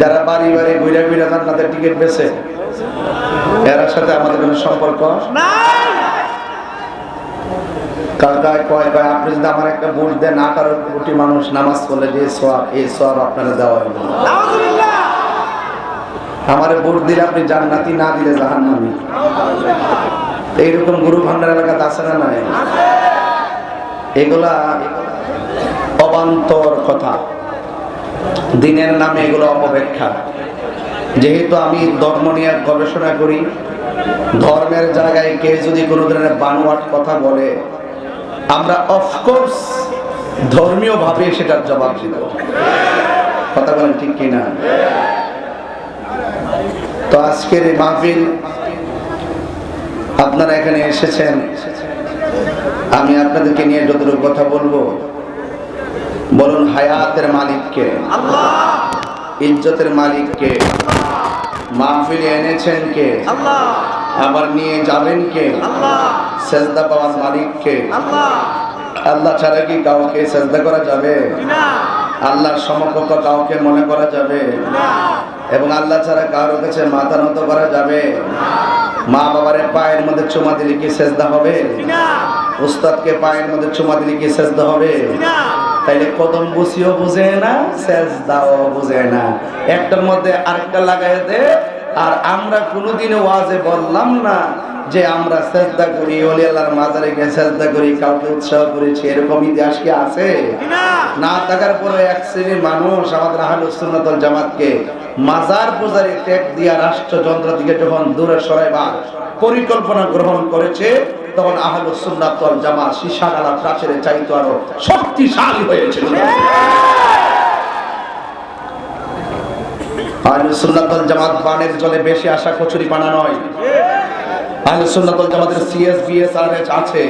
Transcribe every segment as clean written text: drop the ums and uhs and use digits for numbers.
যারা বাড়ি বাড়ি ঘুরে ঘুরে জান্নাতের টিকিট বেছে, এর সাথে আমাদের কোনো সম্পর্ক নাই। আপনি যদি আমার একটা ভোট দেন, 18 কোটি মানুষ নামাজ পড়লে যে সওয়াব, এই সওয়াব আপনারা দেওয়া হবে। আমার ভোট দিলে আপনি জান্নাতি, না দিলে জাহান্নামী। এইরকম গুরু ভান্ডার এলাকাতে আছে না নাই? এগুলা অবান্তর কথা, দিনের নামে এগুলো অপব্যাখ্যা। যেহেতু আমি ধর্ম নিয়ে গবেষণা করি, ধর্মের জায়গায় কেউ যদি কোনো ধরনের বানোয়াট কথা বলে, আমরা অফকোর্স ধর্মীয় ভাবে সেটার জবাব দিব। কথা বলেন ঠিক কিনা? তো আজকের এই মাহফিল, আপনারা এখানে এসেছেন, আমি আপনাদেরকে নিয়ে যতটুকু কথা বলবো, বলুন হায়াতের মালিককে, আল্লাহ। ইজ্জতের মালিককে, আল্লাহ। মাহফিলে এনেছেন কে, আল্লাহ। আবার নিয়ে যাবেন কে, আল্লাহ। সেজদা পাওয়ার মালিককে, আল্লাহ। আল্লাহ ছাড়া কি কাউকে সেজদা করা যাবে? না। আল্লাহর সমকক্ষ কাউকে মনে করা যাবে? না। এবং আল্লাহ ছাড়া কারোর কাছে মাথা নত করা যাবে? না। মা বাবার পায়ের মধ্যে চুমা দিলে কি সেজদা হবে? না। উস্তাদকে পায়ের মধ্যে চুমা দিলে কি সেজদা হবে? না। তাইলে কদম বুঝিও বুঝে না, সেজদাও বুঝে না, একটার মধ্যে আরেকটা লাগাই দে। আর আমরা কোনোদিনও ওয়াজে বললাম না যে আমরা সেজদা করি, ওলি আল্লাহর মাজারে গিয়ে সেজদা করি, কাউকে উৎসাহ করেছি, এরকম ইতিহাস কি আছে? না থাকার পরে এক শ্রেণীর মানুষ আমাদের আহলুস সুন্নাত ওয়াল জামাতকে মাজার পূজারি ট্যাগ দিয়া রাষ্ট্রযন্ত্র থেকে যখন দূরে সরাইবার পরিকল্পনা গ্রহণ করেছে, তখন আহলুস সুন্নাত ওয়াল জামাত সীসাডালা প্রাচীরের চাইতে আরো শক্তিশালী হয়েছিল। আহলুস সুন্নাত ওয়াল জামাত পানের জলে বেশি আসা কচুরি পানা নয়। আহলুস সুন্নাত ওয়াল জামাতের সিএসবিএসআরএচ আছে।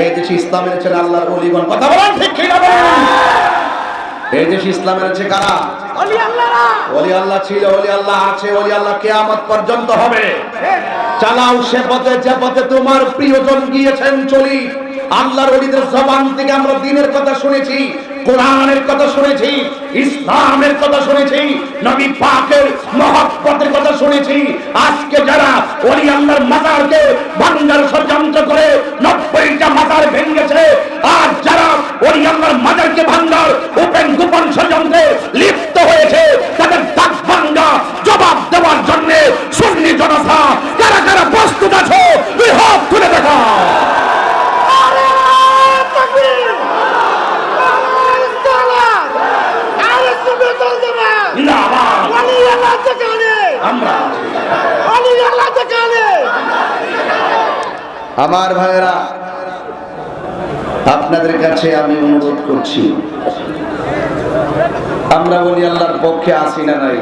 এই দেশে ইসলামের ছেলে আল্লাহর ওলিগণ, কথা বলেন ঠিক কি না? এই দেশে ইসলামের আছে কারা? ওলি আল্লাহরা। ওলি আল্লাহ ছিল, ওলি আল্লাহ আছে, ওলি আল্লাহ কিয়ামত পর্যন্ত হবে। চালাও সে পথে যে পথে তোমার প্রিয়জন গিয়েছেন চলি। আল্লাহর ওলিদের জবান থেকে আমরা দ্বীনের কথা শুনেছি, কোরআনের কথা শুনেছি, ইসলামের কথা শুনেছি, নবী পাকের মহব্বতের কথা শুনেছি। আজকে যারা ওলি আল্লাহর মাজারকে ভাঙার ষড়যন্ত্র করে 90টা মাজার ভেঙেছে, আর যারা ওলি আল্লাহর মাজারকে ভাঙার ওপেন গোপন ষড়যন্ত্রে লিপ্ত হয়েছে, তাদের দাগ ভাঙা জবাব দেওয়ার জন্য সুন্নি জনতা কারা কারা প্রস্তুত আছো? দুই হাত তুলে দেখা। আমার ভাইয়েরা, আপনাদের কাছে আমি অনুরোধ করছি, আমরা ওলি আল্লাহর পক্ষে আছি না নাই?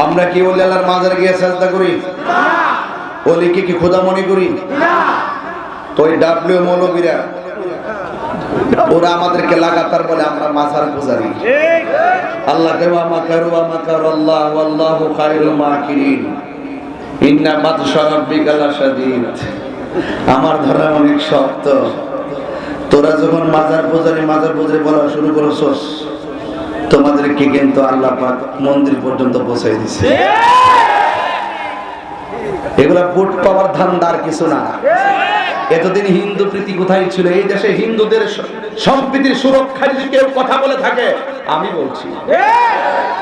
আমরা কি ওলি আল্লাহর মাজারে গিয়ে সাজদা করি? ওলিকে কি খোদা মনে করি? তো ওই ডাব্লিউ মৌলবীরা ওরা আমাদেরকে লাগাতার বলে আমরা মাজার পূজারি। আল্লাহকে ওয়া মাকারু ওয়া মাকারাল্লাহ ওয়াল্লাহু খায়রুল মাকিরিন, ইন্না বাতশা রাব্বিকা লাশাদীদ। আমার ধরা অনেক শক্ত। তোরা যখন মাজার পূজারি বলা শুরু করেছস, তোমাদেরকে কিন্তু আল্লাহ পাক মন্দির পর্যন্ত পৌঁছাই দিয়েছে। এগুলা ভোট পাওয়ার ধান্দার কিছু না। এতদিন হিন্দু প্রীতি কোথায় ছিল? এই দেশে হিন্দুদের সম্প্রীতির সুরক্ষা যদি কেউ কথা বলে থাকে, আমি বলছি,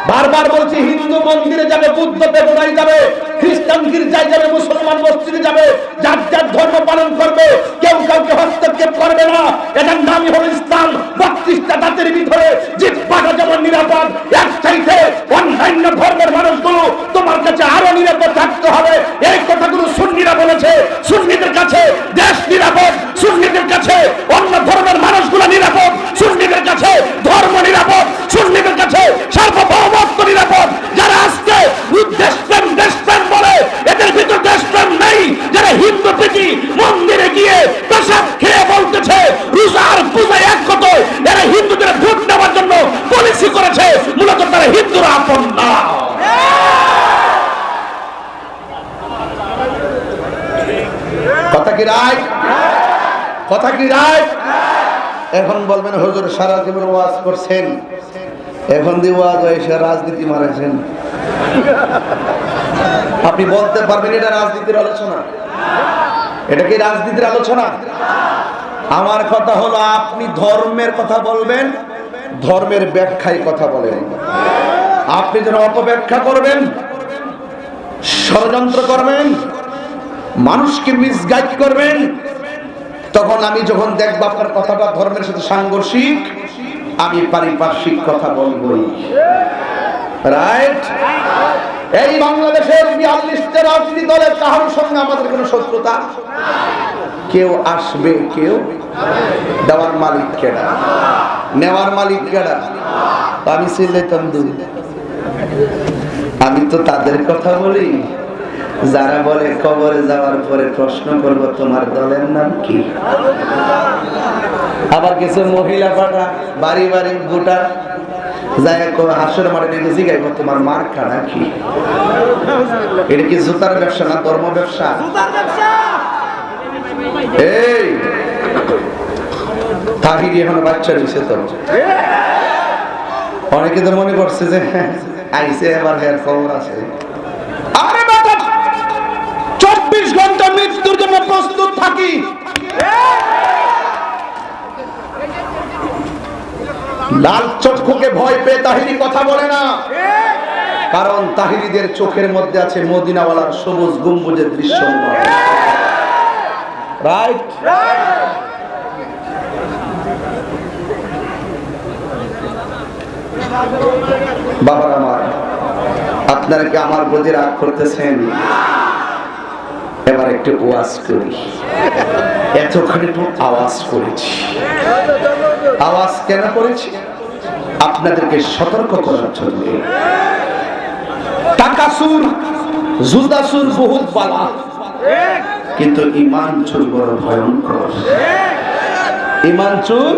বারবার বলছি, হিন্দু মন্দিরে যাবে, বুদ্ধ দেবতায় যাবে, খ্রিস্টান গির্জায় যাবে, মুসলমান মসজিদে যাবে, যার যার ধর্ম পালন করবে, কেউ কাউকে হস্তক্ষেপ করবে না। এটার নামই হলো ইসলাম। 32টা জাতির ভিতরে জিহ্বাটা যেমন নিরাপদ, এক চাইতে অন্যান্য ধর্মের মানুষগুলো তোমার কাছে আরো নিরাপদ থাকতে হবে। এই কথাগুলো সুন্নিরা বলেছে। সুন্নিদের কাছে দেশ নিরাপদ, সুন্নিদের কাছে অন্য ধর্মের মানুষগুলো নিরাপদ, সুন্নিদের কাছে ধর্ম নিরাপদ, সুন্নিদের কাছে সার্বভৌমত্ব নিরাপদ। যারা আজকে দেশপ্রেম বলে, এদের ভিতর দেশপ্রেম নেই। যারা হিন্দু প্রীতি মন্দিরে গিয়ে প্রসাদ খেয়ে বলতেছে রোজার পূজায় এক কত, এরা হিন্দুদের ভোট নেওয়ার জন্য পলিসি করেছে, মূলত তারা হিন্দুরা আপন না। কথা কি রায়? কথা কি রায়? এখন বলবেন হুজুর সারা জীবন ওয়াজ করছেন, এখন দিয়ে ওয়াজ এসে রাজনীতি মারেছেন। আপনি বলতে পারবেন এটা রাজনীতির আলোচনা? এটা কি রাজনীতির আলোচনা? আমার কথা হলো আপনি ধর্মের কথা বলবেন, ধর্মের ব্যাখ্যায় কথা বলেন। আপনি যেন অপব্যাখ্যা করবেন, ষড়যন্ত্র করবেন, মানুষকে মিসগাইড করবেন, তখন আমি যখন দেখবো আপনার কথাটা ধর্মের সাথে সাংঘর্ষিক, আমি পারিপার্শ্বিক কথা বলবই। রাইট? এই বাংলাদেশের 42টা রাজনীতি দলের কারোর সঙ্গে আমাদের কোনো শত্রুতা, কেউ আসবে, কেউ দেওয়ার মালিক কেডা, নেওয়ার মালিক কেডা? আমি সিলেতাম দুই। আমি তো তাদের কথা বলি যারা বলে কবরে যাওয়ার পরে প্রশ্ন করব তোমার দলের নাম কি। আবার কিছু মহিলা পাঠা বাড়ি বাড়ি গোটা যায় হাসর মাঠে নিয়ে জিগাইব তোমার মার্কা কি। এটা কি জুতার ব্যবসা না ধর্ম ব্যবসা? এই তাহিরি এখন বাচ্চা রয়েছে তো, অনেকে তো মনে করছে যে আইসে এবার হের খবর আছে। আরে বাবা 24 ঘন্টা মৃত্যুর জন্য প্রস্তুত থাকি। লাল চক্ষুকে ভয় পেয়ে তাহিরি কথা বলে না, কারণ তাহিরিদের চোখের মধ্যে আছে মদিনাওয়ালার সবুজ গম্বুজের দৃশ্য। রাইট? বাবা আমার, আপনারা কি আমার প্রতি রাগ করতেছেন? এবার একটু ওয়াজ করি। এতক্ষণ একটু আওয়াজ করেছি। আওয়াজ কেন করেছি? আপনাদেরকে সতর্ক করার জন্য। টাকাসুর জুলদাসুর বহুত বালা, কিন্তু ঈমান চুর বড় ভয়ঙ্কর। ঈমান চুর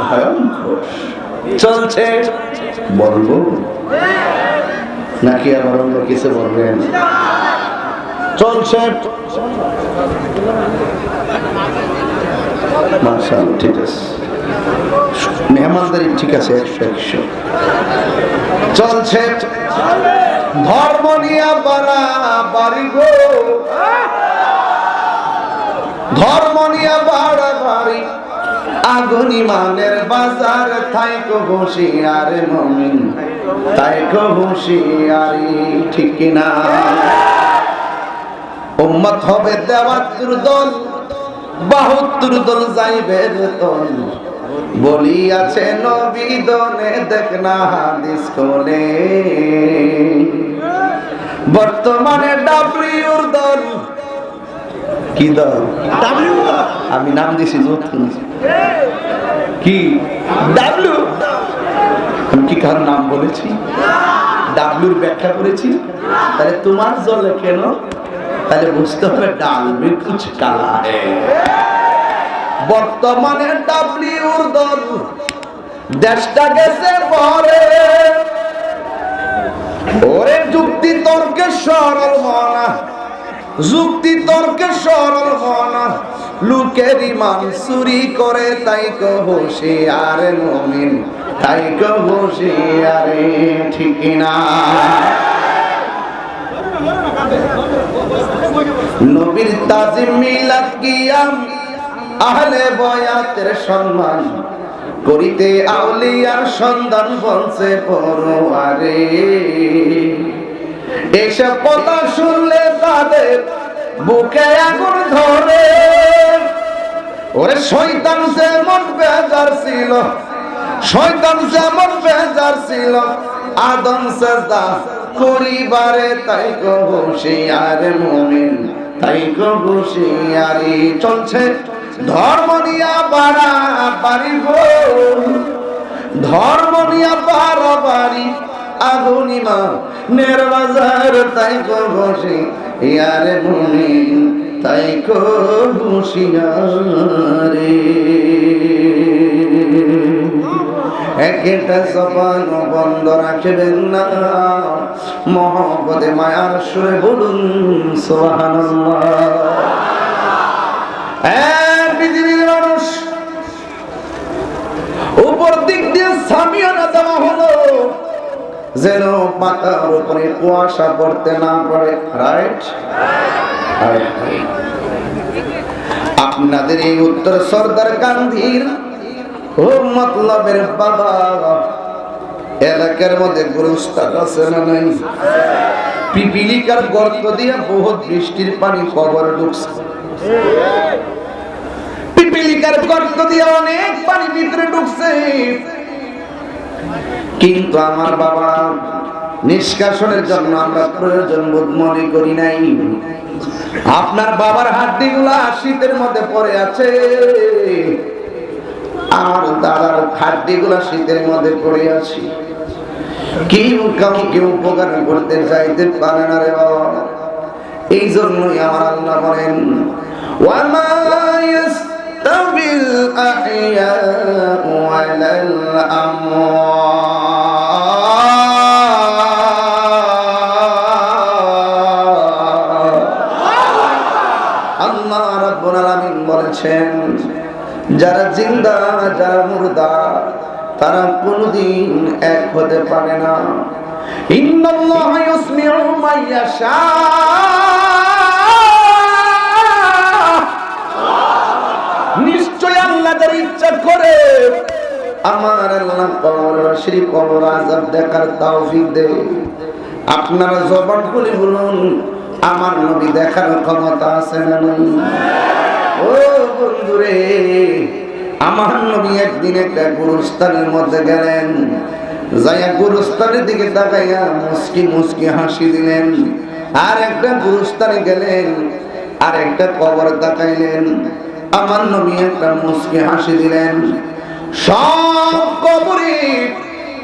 ভয়ঙ্কর। চলছে বলবো নাকি আবার অন্য কিছু বলবেন? চলছে মাশাআল্লাহ, ঠিক আছে, মেহমানদারি ঠিক আছে, 100 চলছে। ধর্ম নিয়ে বাড়াবাড়ি গো, ধর্ম নিয়ে বাড়াবাড়ি, আগুন ইমানের বাজার, থাইকো হুঁশিয়ার মুমিন, থাইকো হুঁশিয়ারি। ঠিক কিনা? উম্মত হবে 73 দল, 72 দল যাইবে দল, বলিয়াছে নবী দনে, দেখ না হাদিস কোনে। বর্তমানে ডাব্লিউর দল। কি দল? ডাব্লিউ। আমি নাম দিছি কি ডাব্লিউ। আমি কি কার নাম বলেছি? ডাব্লিউর ব্যাখ্যা করেছি। তাহলে তোমার জলে কেন? তাহলে বুঝতে হবে ডাল মে কুছ কালা হ্যায়। বর্তমানে ডাব্লিউর দল দেশটা গেছে পরে, ওরে যুক্তি তর্কে সরল মনা, যুক্তি তর্কে সরল মনা, লোকের ঈমান চুরি করে, তাই কো হুঁশিয়ার মুমিন, তাই কো হুঁশিয়ারে। ঠিক না? নবীর তাজিম মিলাদ কিয়াম, আহলে বয়াতের সম্মান করিতে, আউলিয়ার সন্ধান বলছে পরোয়ারে। এসব কথা শুনলে তাদের বুকে আগুন ধরে। ওরে শয়তান যেমন বেজার ছিল, শয়তান যেমন বেজার ছিল আদম সাজদা করিবারে, তাই কো হুঁশিয়ার মুমিন, তাই কো হুঁশিয়ারি। চলছে ধর্ম নিয়া বাড়াবাড়ি গো, ধর্ম নিয়া বাড়াবাড়ি, আগুন ঈমানের বাজার, তাই কো হুঁশিয়ার মুমিন, তাই কো হুঁশিয়ারি। একটা জবান বন্ধ রাখবেন না, মহব্বতে মায়ার সুরে বলুন সুবহানাল্লাহ। পৃথিবীর মানুষ উপর দিক দিয়ে সামিয়ানা দেওয়া হলো যেন পাতার উপরে কুয়াশা পড়তে না পড়ে। রাইট? আপনাদের এই উত্তর সর্দার গান্ধীর ও মতলবের বাবা এলাকার মধ্যে গোরস্থান আছে না নাই? পিপিলিকার গর্ত দিয়ে বহুত বৃষ্টির পানি কবর ঢুকছে। পিপিলিকার গর্ত দিয়ে অনেক পানি ভিতরে ঢুকছে, কিন্তু আমার বাবা নিষ্কাশনের জন্য আমরা প্রয়োজন বোধ মনে করি নাই। আপনার বাবার হাড্ডিগুলা শীতের মধ্যে পড়ে আছে, আমার দাদার হাড্ডিগুলা শীতের মধ্যে পড়ে আছে। কেউ কাউকে উপকার করতে চাইতে পারে না রে বাবা। এই জন্যই আমার আল্লাহ বলেন ওয়ামা ইয়াস্তাবিল আহইয়া ওয়ালাল আমওয়াত। আল্লাহ রাব্বুল আলামিন বলেছেন যারা জিন্দা যারা মুর্দা তারা কোনদিন এক হতে পারে না। ইন্নাল্লাহা ইউসমিউ মান ইয়াশা, নিশ্চয় আল্লাহ যার ইচ্ছা করে আমার আল্লাহ কবর কবর আযাব দেখার তৌফিক দেয়। আপনারা জবান খুলে বলুন আমার নবী দেখার ক্ষমতা আছে না নাই? ও বন্ধুরে, আমার নবী একদিন একটা গুরুস্থানের মধ্যে গেলেন, যাইয়া গুরুস্থানের দিকে তাকাইয়া মুস্কি মুস্কি হাসি দিলেন। আর একটা গুরুস্থানে গেলেন, আর একটা কবর তাকাইলেন, আমার নবী একটা মুস্কি হাসি দিলেন। সব কবরে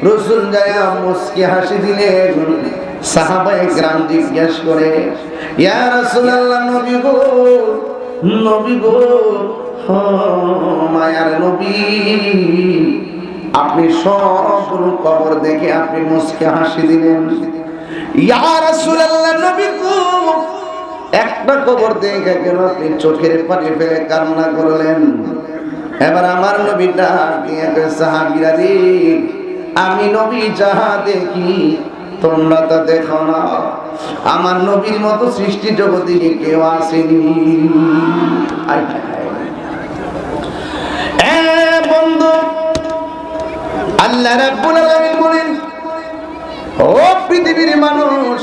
রাসূল যাইয়া মুস্কি হাসি দিলেন। সাহাবায়ে কেরাম জিজ্ঞেস করে ইয়া রাসূলুল্লাহ, নবী গো নবী গো, মায়ার নবী, আপনি সবগুলো কবর দেখে আপনি মুস্কি হাসি দিলেন। ইয়া রাসূলুল্লাহ, নবী গো, একটা কবর দেখে কেন আপনি চোখের পানি ফেলে কান্না করলেন? এবার আমার নবীটা দিয়ে সাহাবীরা রে, আমি নবী যাহা দেখি তোমরা তা দেখো না। আমার নবীর মতো সৃষ্টি জগতে কেউ আসেনি। বন্ধু, আল্লাহ রাব্বুল আলামিন বলেন ও পৃথিবীর মানুষ,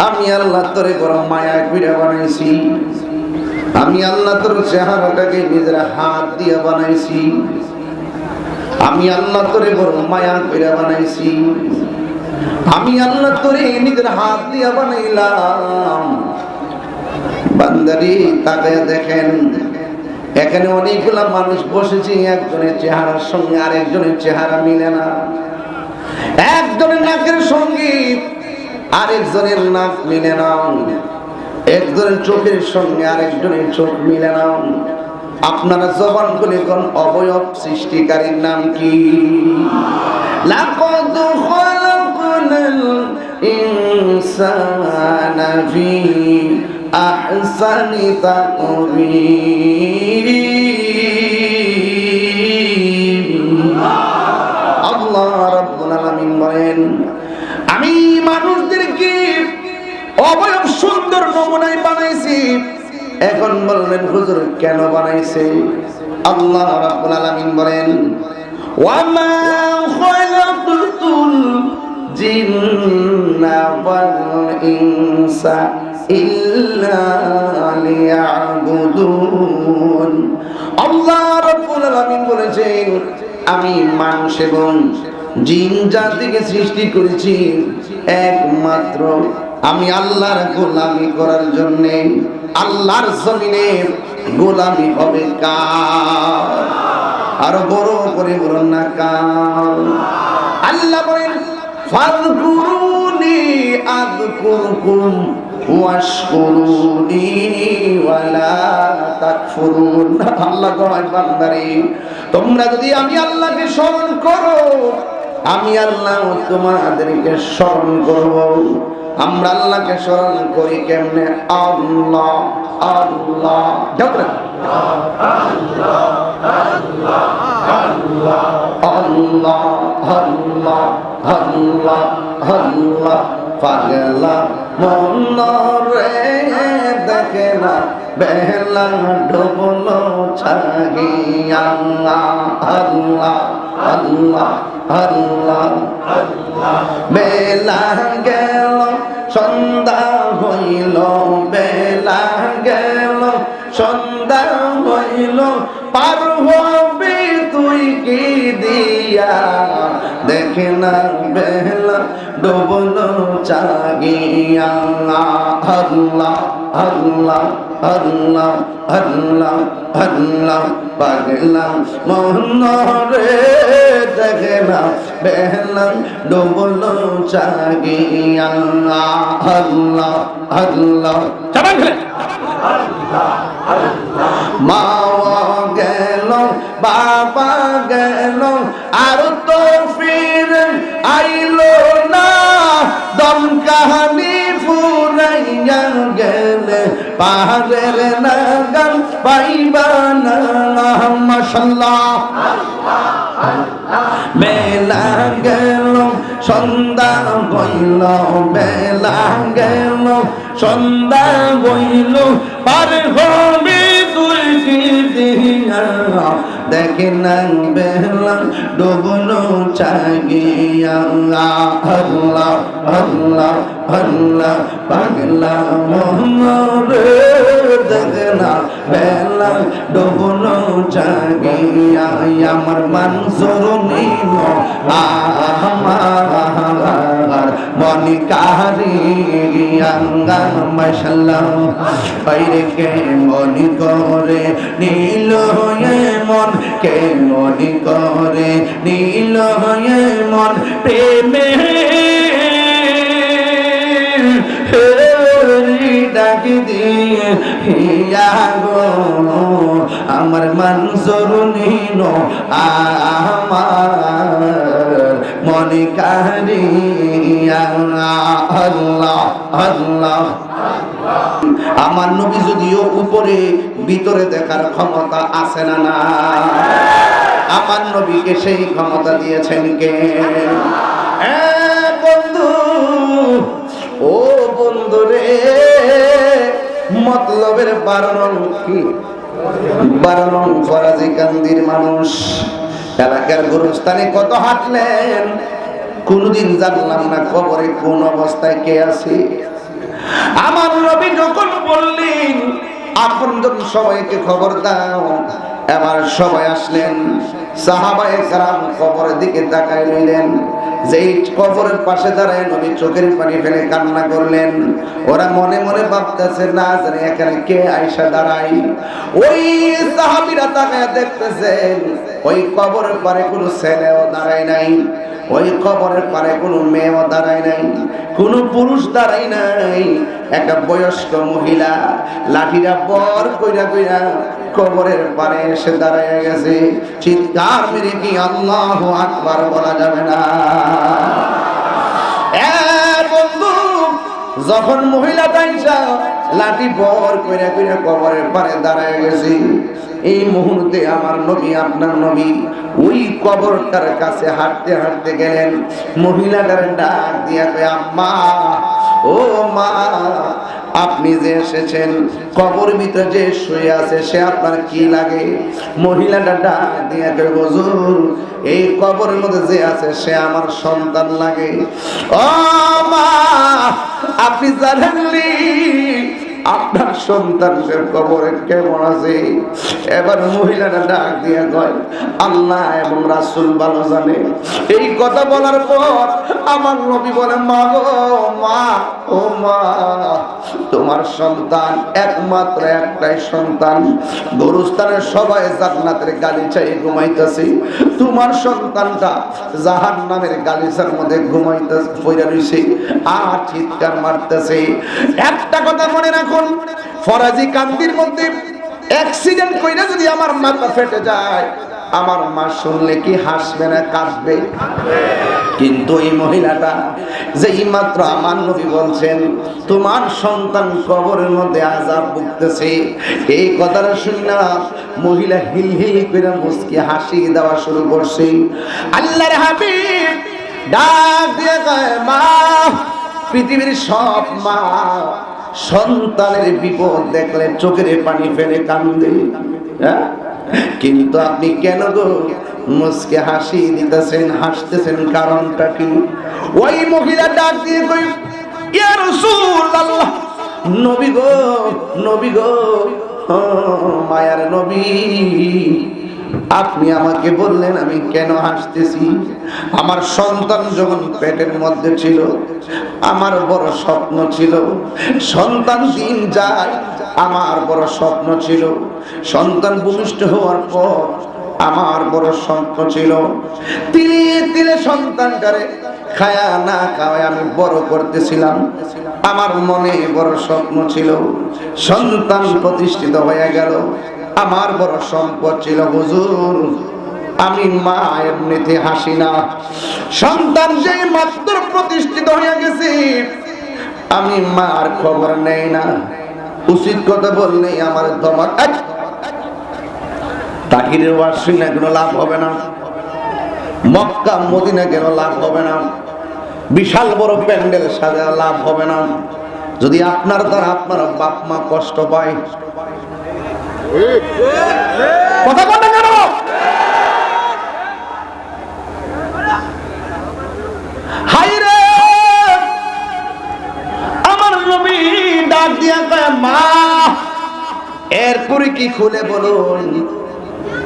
আমি আল্লাহ তোরে বড় মায়া করে বানাইছি। আমি আল্লাহ তোর চেহারাটাকে নিজের হাত দিয়ে বানাইছি। আমি আল্লাহ তোরে বড় মায়া করে বানাইছি। আমি আল্লাহ তোরে নিজের হাত দিয়ে বানাইলাম। বান্দারি তাকায়া দেখেন, এখানে অনেকগুলা মানুষ বসেছে, একজনের চেহারার সঙ্গে আরেকজনের চেহারা মিলে না। একজনের নাকের সঙ্গে আরেকজনের নাক মিলে না। একজনের চোখের সঙ্গে আরেকজনের চোখ মিলে না। আপনারা জবান করে কোন অবয়ব সৃষ্টিকারীর নাম কি? লাকাদ খালাকনাল ইনসানা ফি আহসানি তাকওয়িম। আল্লাহ রাব্বুল আলামিন বলেন আমি মানুষদেরকে অবয়ব সুন্দর নমুনায় বানাইছি। এখন বলবেন হুজুর কেন বানাইছে? আল্লাহ রাব্বুল আলামিন বলেন ওয়ামা খালাকতুল জিন্না ওয়াল ইনসা ইল্লা লিয়াবুদুন। আল্লাহ রাব্বুল আলামিন বলেছেন আমি মানুষ এবং জিন জাতিকে সৃষ্টি করেছি একমাত্র আমি আল্লাহর গোলামি করার জন্য। আল্লাহর জমিনে গোলামি হবে কার? আর বড় করে বলুন না কার? আল্লাহ বলেন ফাযকুরুনি আযকুরকুম ওয়াশকুরুনি ওয়ালা তাকফুরুন। আল্লাহ কয় বান্দারে, তোমরা যদি আমি আল্লাহকে স্মরণ করো, আমি আল্লাহ তোমাদেরকে স্মরণ করব। আমরা আল্লাহকে স্মরণ করি কেমনে? আল্লাহ আল্লাহ, আল্লাহ আল্লাহ আল্লাহ আল্লাহ আল্লাহ। পাগলা মন রে দেখে না বেলা ডুবলো ছাগিয়া। আল্লাহ আল্লাহ আল্লাহ আল্লাহ। বেলা গেল সন্ধ্যা হইল, বেলা গেল সন্ধ্যা হইল, পার হবি তুই কি দিয়া? দেখে না বেলা ডুবলো চাগিয়া। আল্লাহ আল্লাহ আল্লাহ আল্লাহ আল্লাহ। পাগলা মন রে দেখে না বেলা ডুবলো চাগিয়া। আল্লাহ আল্লাহ। মা গেল বাবা গেল আর তো ফির আইলো না, দম কাহানি ফুরাইয়া গেলে পাহাড়ের নাগাল পাইবা না। মাশাআল্লাহ। বেলা গেল সন্ধ্যা হইল, বেলা গেল সন্ধ্যা হইল, পার হবি তুই কি দিয়া? দেখে না বেলা ডুবলো চাগিয়া। আল্লাহ আল্লাহ আল্লাহ। পাগলা মন রে দেখে না বেলা ডুবলো চাগিয়া। আমার মানসুর নিম আমার মনি কাহারিয়া। মাশাআল্লাহ। বাইরে কে মনি করে নীল হয়ে মন, কে মনি করে নীল হয়ে মন, প্রেমে ডাকি দিয়ে হিয়া গো আমার মানসুর নিল আমার মনি কাহারিয়া। আল্লাহ আল্লাহ। আমার নবী যদিও উপরে ভিতরে দেখার ক্ষমতা আছে না না, আমার নবীকে সেই ক্ষমতা দিয়েছেন কে? বন্ধু, ও বন্ধু রে, মতলবের 12 নং কি 12 নং ফরাজি কান্দির মানুষ এলাকার গুরুস্থানে কত হাঁটলেন, কোনদিন জানলাম না কবরে কোন অবস্থায় কে আছে। আমার নবী যখন বললেন আপনজন সবাইকে খবর দাও, এবার সবাই আসলেন। সাহাবায়ে কেরাম কবরের দিকে তাকায় রইলেন। যেই কবরের পাশে দাঁড়ায় নবী চোখের পানি ফেলে কান্না করলেন। ওরা মনে মনে ভাবতেছে না জানে এখানে কে আয়েশা দাঁড়ায়। ওই সাহাবীরা তাকায় দেখতেছেন ওই কবরের পারে কোনো ছেলেও দাঁড়ায় নাই, ওই কবরের পারে কোনো মেয়েও দাঁড়ায় নাই, কোনো পুরুষ দাঁড়ায় নাই। একটা বয়স্ক মহিলা লাঠিরা বর কইরা কইরা কবরের পারে এসে দাঁড়ায় গেছে। চিৎকার মেরে কি আল্লাহু আকবার বলা যাবে না? বন্ধু, যখন মহিলাটা আইসা লাঠি বর কইরা কইরা কবরের পারে দাঁড়ায় গেছে, এই মুহূর্তে আমার নবী আপনার নবী ওই কবরটার কাছে হাঁটতে হাঁটতে গেলেন। মহিলাটার ডাক দিয়া কয়, আম্মা, ও মা, আপনি যে এসেছেন কবর ভিতরে যে শুয়ে আছে সে আপনার কি লাগে? মহিলাটা ডাক দিয়া কয়, হুজুর, এই কবরের মধ্যে যে আছে সে আমার সন্তান লাগে। ও মা, আপনি জানেননি আপনার সন্তানের কবরে কেমন আছে? এবার মহিলাটা ডাক দিয়া কয়, আল্লাহ এবং রাসূল ভালো জানে। এই কথা বলার পর আমার নবী বলে, মা গো মা, ও মা, তোমার সন্তান একমাত্র একটাই সন্তান, গোরস্থানের সবাই জান্নাতের গালিচায় ঘুমাইতেছে, তোমার সন্তানটা জাহান্নামের গালিচার মধ্যে ঘুমাইতেছে, পইরা রইছে আর চিৎকার মারতেছে। একটা কথা মনে রাখুন, ফরাজি কান্দির মধ্যে অ্যাক্সিডেন্ট কইরা যদি আমার মাথা ফেটে যায়, আমার মা শুনলে কি হাসবে না কাঁদবে? কিন্তু এই মহিলাটা যেই মাত্র আমার নবী বলছেন তোমার সন্তান কবরের মধ্যে আযাব ভুগতেছে, এই কথাটা শুনে মহিলা হিল হিল করে মুস্কি হাসি দেওয়া শুরু করছে। আল্লাহর হাবিব ডাক দিয়ে কয়, মা, পৃথিবীর সব মা সন্তানের বিপদ দেখলে চোখের পানি ফেলে কান্দে, হ্যাঁ? কিন্তু আপনি কেন গো মুস্কে হাসি দিতেছেন, হাসতেছেন, কারণটা কি? ওই মহিলা ডাক দিয়ে কই, ইয়া রাসূলুল্লাহ, নবী গো, নবী গো, ও মায়ার নবী, আপনি আমাকে বললেন আমি কেন হাসতেছি? আমার সন্তান যখন পেটের মধ্যে ছিল আমার বড় স্বপ্ন ছিল, সন্তান দিন যায় আমার বড় স্বপ্ন ছিল, সন্তান ভূমিষ্ঠ হওয়ার পর আমার বড় স্বপ্ন ছিল তিলে তিলে সন্তানটারে খায়া না খাওয়ায় আমি বড় করতেছিলাম। আমার মনে বড় স্বপ্ন ছিল সন্তান প্রতিষ্ঠিত হয়ে গেল, আমার বড় সম্পদ ছিল। হুজুর, আমি মা এমনিতে হাসি না, সন্তান যেই মাত্র প্রতিষ্ঠিত হয়ে গেছে আমি মার খবর নেই না। উচিত কথা বললেই আমার দমাক তাহিরের ওয়াজ শুনে কোনো লাভ হবে না, মক্কা মদিনা কেন লাভ হবে না, বিশাল বড় প্যান্ডেল সাজা লাভ হবে না, যদি আপনার দ্বারা আপনার বাপ মা কষ্ট পায়। কথা বলে কেন? হাইরে আমার নবী ডাক দিয়া কয়, মা, এরপরে কি খুলে বলুন?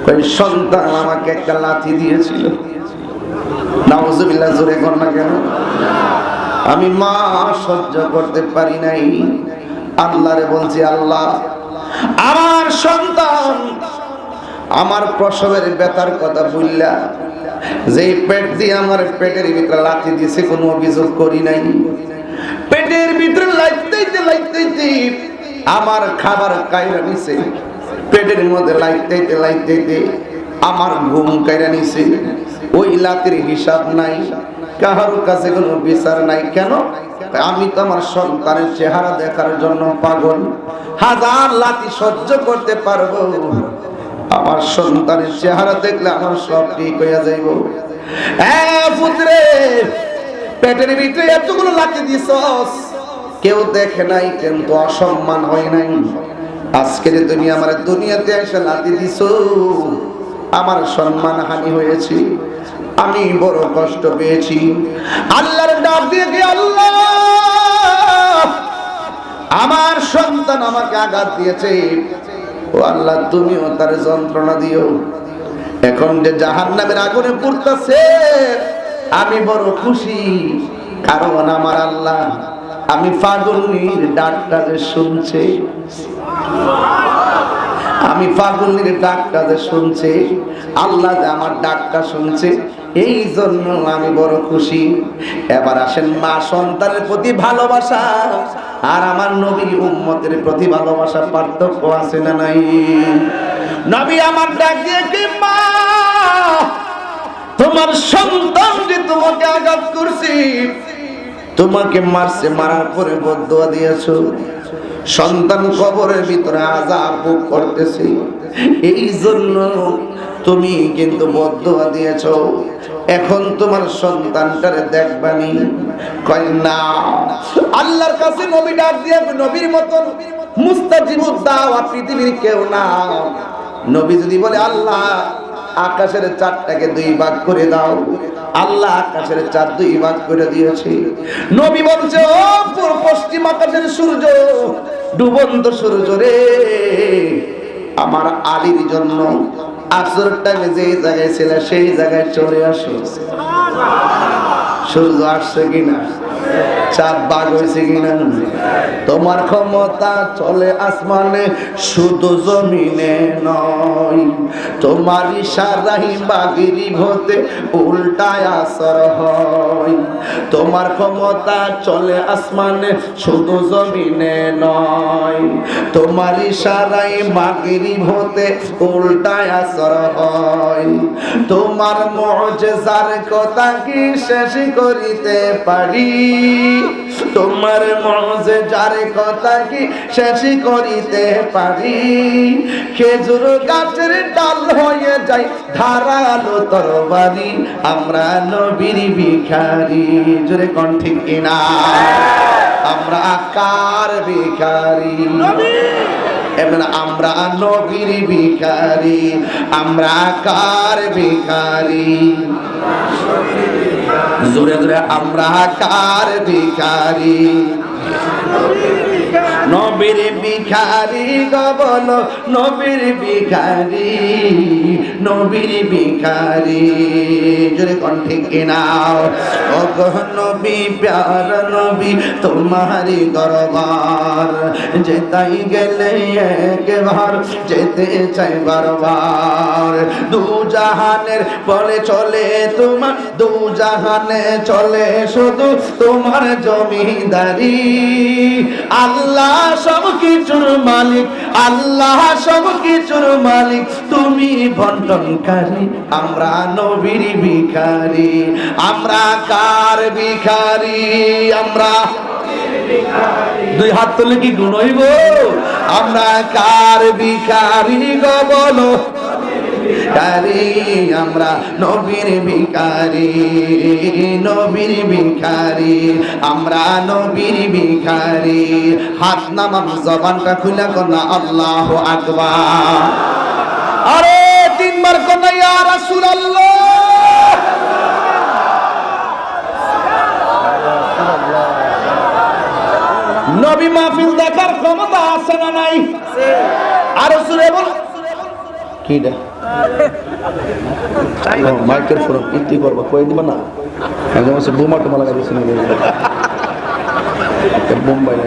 ওই সন্তান আমাকে একটা লাথি দিয়েছিল। নাউজুবিল্লাহ, জোরে কর না কেন? আমি মা সহ্য করতে পারি নাই, আল্লাহরে বলছি, আল্লাহ আমার সন্তান আমার প্রসবের ব্যথার কথা বললা, যে পেট দিয়ে আমার পেটের ভিতরে লাথি দিয়েছে কোনো অভিযোগ করি নাই, পেটের ভিতরে লাইতে লাইতে আমার খাবার কাইরা নিছে, পেটের মধ্যে লাইতে লাইতে আমার ঘুম কাইরা নিছে, ওই লাথির হিসাব নাই, কাহার কাছে কোনো বিচার নাই। কেন? আমি তো আমার সন্তানের চেহারা দেখার জন্য পাগল, হাজার লাথি সহ্য করতে পারবো, আমার সন্তানের চেহারা দেখলে আমার সব ঠিক হয়ে যাইব। পুত্রে, পেটের ভিতরে এতগুলো লাথি দিছস, কেউ দেখে নাই কিন্তু অসম্মান হয় নাই। আজকে যে তুমি আমার দুনিয়াতে এসে লাথি দিছো, আমার সম্মান হানি হয়েছে, আমি বড় কষ্ট পেয়েছি। আল্লাহর ডাক দিয়ে কি, আল্লাহ আমার সন্তান আমাকে আঘাত দিয়েছে, ও আল্লাহ তুমিও তার যন্ত্রণা দিও। এখন যে জাহান্নামের আগুনে পুড়তেছে আমি বড় খুশি, কারণ আমার আল্লাহ আমি পাগলের ডাকটা যে শুনছে, আমি পাগলের ডাকটা যে শুনছে, আল্লাহ যে আমার ডাকটা শুনছে, এই জন্য আমি বড় খুশি। এবার আসেন মা সন্তানের প্রতি ভালোবাসা আর আমার নবী উম্মতের প্রতি ভালোবাসা পার্থক্য আছে না নাই? নবী আমার ডাক দিয়ে কি, মা তোমার সন্তান যে তোমাকে আঘাত করছে, তোমাকে মারছে, মারার পরে বদদুয়া দিয়েছো, সন্তান কবরের ভিতরে আযাব ভোগ করতেছে, এই জন্য তুমি কিন্তু বদদুয়া দিয়েছো, এখন তোমার সন্তানটারে দেখবানি। কয় না, আল্লাহর কাছে নবী ডাক দিয়ে, নবীর মতন মুস্তাজিবুদ দাওয়া পৃথিবীর কেউ না। নবী যদি বলে আল্লাহ আকাশের চাঁদটাকে দুই ভাগ করে দাও, আল্লাহ আকাশের চাঁদ দুই ভাগ করে দিয়েছে। নবী বলছে, ও পশ্চিম আকাশের সূর্য, ডুবন্ত সূর্য রে, আমার আলীর জন্য আসর টাইমে যে জায়গায় ছিল সেই জায়গায় চলে আসো। সূর্য আসছে কিনা? চাঁদ ভাগ হয়েছে কিনা? তোমার ক্ষমতা চলে আসমানে শুধু জমিনে নয়, তোমার ইশারায় মাগরিব হতে উল্টায় আসর হয়। তোমার ক্ষমতা চলে আসমানে শুধু জমিনে নয়, তোমার ইশারায় মাগরিব হতে উল্টায় আসর হয়। তোমার মুজিজার কথা কি শেষ করিতে পারি? তোমার মুজিজার কথা কি শেষ করিতে পারি? খেজুর গাছের ডাল হয়ে যায় ধারালো তরবারি, আমরা নবীর ভিখারি। জোরে কোন ঠিক কিনা? আমরা কার ভিখারি? আমরা নবীর ভিখারি। আমরা কার ভিখারি? জোরে জোরে আমরা কার ভিখারি? নবীর ভিখারি গো বলো, নবীর ভিখারি, নবীর ভিখারি। জোরে কোন ঠিক কিনা? ও গো নবী প্যার নবী তোমারি দরবার, যেতাই গেলে একবার যেতে চাই বারবার। দু জাহানের বলে চলে তোমার, দু জাহানে চলে শুধু তোমার জমিদারি। আল্লাহ সব কিছুর মালিক, আল্লাহ সব কিছুর মালিক, তুমি বন্টনকারী। আমরা নবীর ভিখারি। আমরা কার ভিখারি? আমরা দুই হাত তুলে কি গুণ হইব? আমরা কার ভিখারি গো বলো? আমরা নবীর ভিখারি, নবীর ভিখারি। আমরা নবীর ভিখারি। হাত নামাম, জবানটা খুলে কোনা আল্লাহু আকবার। আরে তিনবার কোনা ইয়া রাসূলুল্লাহ। নবী মাহফিল দেখার ক্ষমতা আছে না নাই? আর সুরে বল কিডা মাইকের ফোন ইতি করব কই দিবা না? একদম সে বোমা তো লাগা দিছেন বোম্বাই না।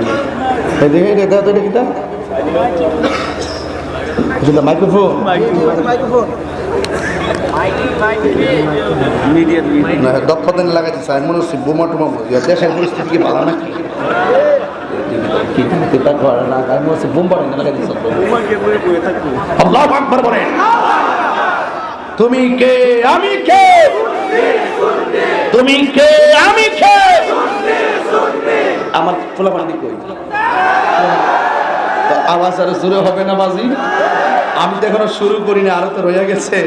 এই দেখে এটা দাও তো এটা এটা মাইক্রোফোন, মাইক্রোফোন না দক্ষতা লাগাইতে চাই মনে হচ্ছে বোমা টোমা বুঝিয়া। দেশের পরিস্থিতি কি ভালো নাকি? তুমি কে আমি কে? তুমি কে আমি কে? আমার পোলাপানি কই আওয়াজ আরো শুরু হবে না বাজি? আমি তো এখনো শুরু করিনি, আরো তো রয়ে গেছে।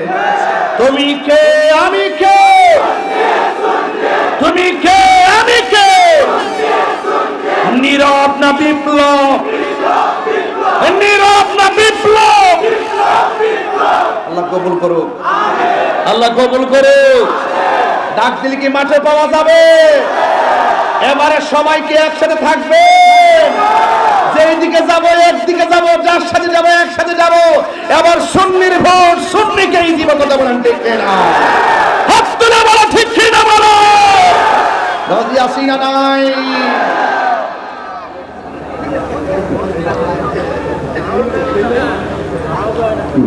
তুমি কে আমি কে? তুমি কে আমি কে? নীরব না বিপ্লব? নীরব না বিপ্লব? আল্লাহ কবুল করুক, আল্লাহ কবুল করুক। ডাক দিলে কি মাঠে পাওয়া যাবে? এবারে সবাইকে একসাথে থাকবে। যেদিকে যাব একদিকে যাব, যার সাথে যাব একসাথে যাব। এবার সুন্নির ভোট, সুন্নিকেই দিব। কথা বলেন ঠিক না? হাত তুলে বলো ঠিক না বলো। রাজি আছি না নাই?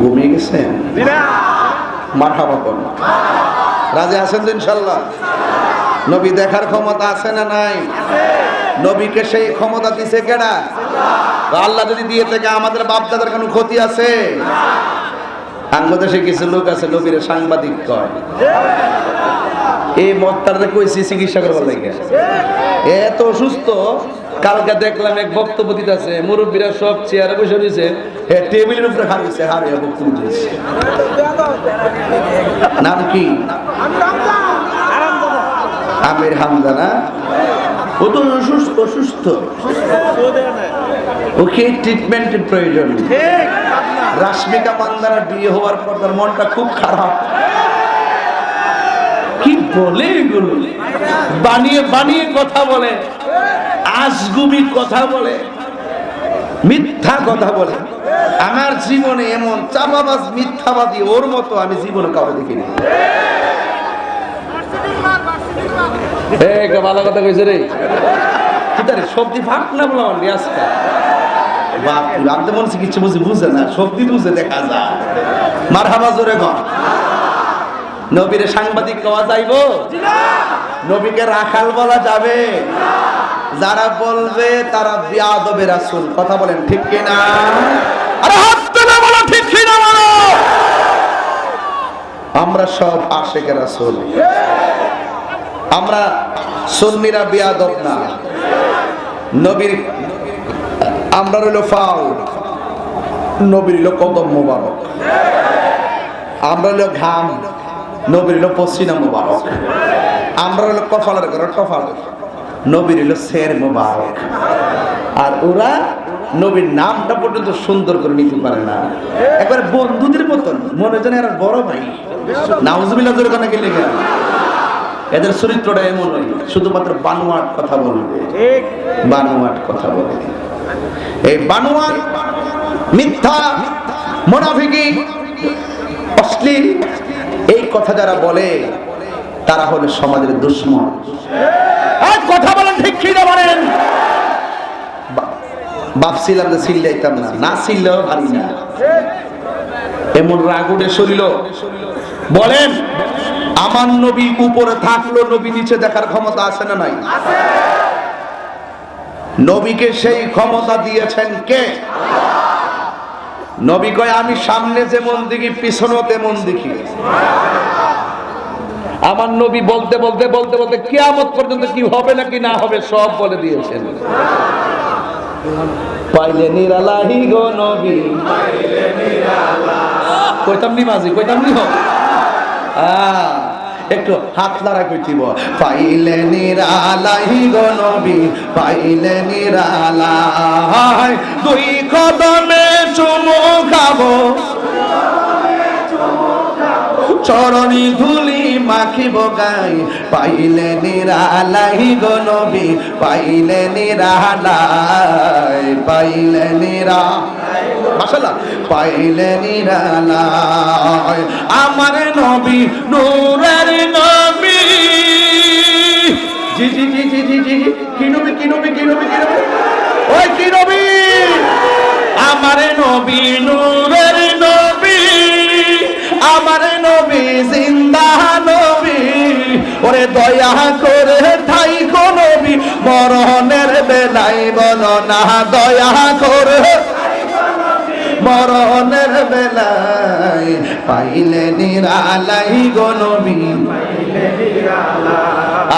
ঘুমিয়ে গেছেন? মারহাবা করুন। রাজি আছেন তো ইনশাআল্লাহ? নবী দেখার ক্ষমতা আছে না নাই? নবীকে সেই ক্ষমতা দিছে কেডা? আল্লাহ যদি দিয়ে থাকে আমাদের বাপ দাদার কোনো ক্ষতি আছে? বাংলাদেশে কিছু লোক আছে নবীর সাংবাদিক কয়। এই মতটারে কইছি চিকিৎসা করবার লাগে। এত অসুস্থ, কালকে দেখলাম এক বক্তব্য দিতেছে, মুরব্বীরা সব চেয়ারে বসে রয়েছে, টেবিলের উপরে হারিয়েছে, হারিয়ে বক্তব্য দিয়েছে। নাম কি? আমির হামজা না? ও তো অসুস্থ, অসুস্থ, ওকে ট্রিটমেন্টের প্রয়োজন। রাশমিকা মান্দানার বিয়ে হওয়ার পর তার মনটা খুব খারাপ। কি বলে এগুলো? বানিয়ে বানিয়ে কথা বলে, আজগুবি কথা বলে, মিথ্যা কথা বলে। আমার জীবনে এমন চাপাবাজ মিথ্যাবাদী ওর মতো আমি জীবনে কাউকে দেখিনি। ভালো কথা কইছে রে। আরে সবজি ফাঁক না বললাম রিয়াজটা বাপ আপনি মনে হচ্ছে কিছু বুঝে না, সবজি বুঝে দেখা যায়। মারহাবা জোরে কর। নবীরে সাংবাদিক কওয়া যাইবো? নবীকে রাখাল বলা যাবে? যারা বলবে তারা বিয়াদবে রাসূল। কথা বলেন ঠিক কিনা? আরে হাত তুলে বলো ঠিক কিনা বলো। আমরা সব আশিকে রাসূল। আমরা সুন্নিরা বিয়াদব না। নবীর আমরা হলো ফাউ, নবীর হলো কদম মোবারক। আমরা হলো ঘাম, নবীর হলো পসিনা মোবারক। আমরা হলো কপালের ঘর টফাল, নবীর হলো শের মোবারক। আর ওরা নবীর নামটা পর্যন্ত সুন্দর করে নিতে পারে না, একবারে বন্ধুদের মতন মনে যেন এরা বড় ভাই। নাউজুবিল্লাহ জোরে কানে গেলে গেল। এদের চরিত্রটা এমন নয়, শুধুমাত্র বানোয়াট কথা বলবে, বানোয়াট কথা বলে। এই বানোয়াট, মিথ্যা, মুনাফিকি, অশ্লীল এই কথা যারা বলে তারা হলো সমাজের দুশমন। আর কথা বলেন ঠিক কি না বলেন? ভাবছিলাম যে চিল্লাইতাম না, না চিল্লেও পারি না, এমন রাগ উঠে শরীর। বলেন আমার নবী উপরে থাকলো, নবী নিচে দেখার ক্ষমতা আছে না নাই? নবীকে সেই ক্ষমতা দিয়েছেন কে? নবী কয় আমি সামনে যেমন দেখি পিছনেও তেমন দেখি। আমার নবী বলতে বলতে বলতে বলতে কিয়ামত পর্যন্ত কি হবে নাকি না হবে সব বলে দিয়েছেন। পাইলে নিরালাহি গো নবী, কইতাম নি মাঝি, কইতাম নি হোক একটু হাত নাড়া কইতিব। পাইলে নিরালাহি গো নবী, পাইলে নিরালাই, দুই কদমে চুমু খাবো, চরণী ধুলি মাখিব গাই। পাইলে নিরালাই গো নবী, পাইলে নিরালাই, পাইলে নিরালাই, মাশাআল্লাহ, পাইলে নিরালাই আমার নবী, নূরের নবী। জি জি জি জি জি জি, কি নবী, কি নবী, কি নবী, কি নবী, ওই কি নবী? আমার নবী, নূরের নবী, আমার নবী জিন্দা নবী। ওরে দয়া করে থাইকো নবী, মরণের বেলায় বলো না দয়া করে, মরণের বেলায় পাইলে নিরালাই গো নবী,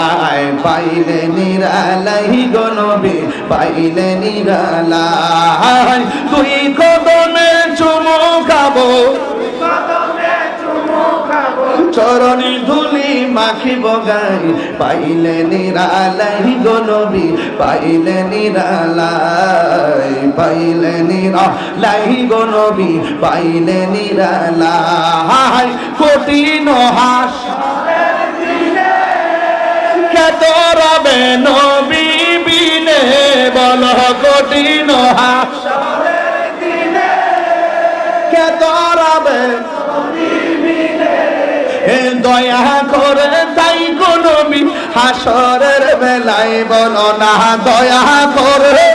আয় পাইলে নিরালাই গো নবী, পাইলে নিরালাই, তুই কদমে চুমু খাবো, চরণী ধুলি মাখিব গাই। পাইলে নিরালাই গো নবী, পাইলে নিরালাই, পাইলে নিরালাই গো নবী, পাইলে নিরালাই। কঠিন হাসরের দিনে কত রবে নবী বিনে, বলো কঠিন হাসরের দিনে কত রবে দয়া করে তাই গো নবী, হাসরের বেলায় বলো না দয়া করে,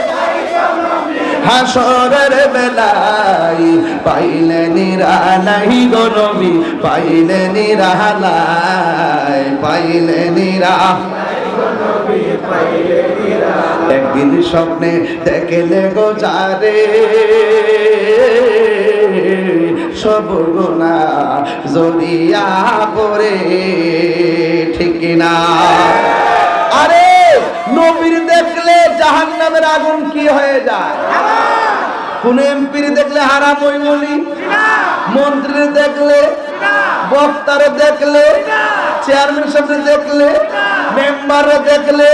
হাসরের বেলায় পাইলে নিরালাই গো নবী, পাইলে নিরালাই, পাইলে নিরালাই গো নবী, পাইলে নিরালাই। একদিন স্বপ্নে দেখলে গো যারে সব গুনাহ জড়িয়া পড়ে, ঠিক না? আরে নবীর দেখলে জাহান্নামের আগুন কি হয়ে যায়? কোন এমপির দেখলে হারাম হইবনি, মন্ত্রীর দেখলে, বক্তার দেখলে, চেয়ারম্যান সাহেব দেখলে, মেম্বার দেখলে,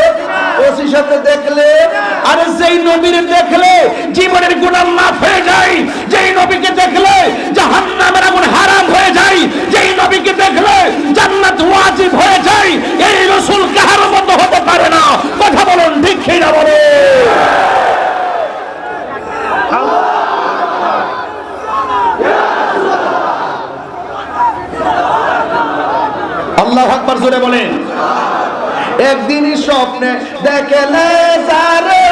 ওসি সাহেব দেখলে, আরে যেই নবীর দেখলে জীবনের গুনাহ মাফ হয়ে যায়, যেই নবীকে দেখলে জাহান্নামের আগুন হারাম হয়ে যায়, যেই নবীকে দেখলে জান্নাত ওয়াজিব হয়ে যায়, এই রাসূল কাহার মতো হতে পারে না। কথা বলুন ঠিক কি না বলে? আল্লাহু আকবার জোরে বলেন। একদিনই স্বপ্নে দেখলে যারে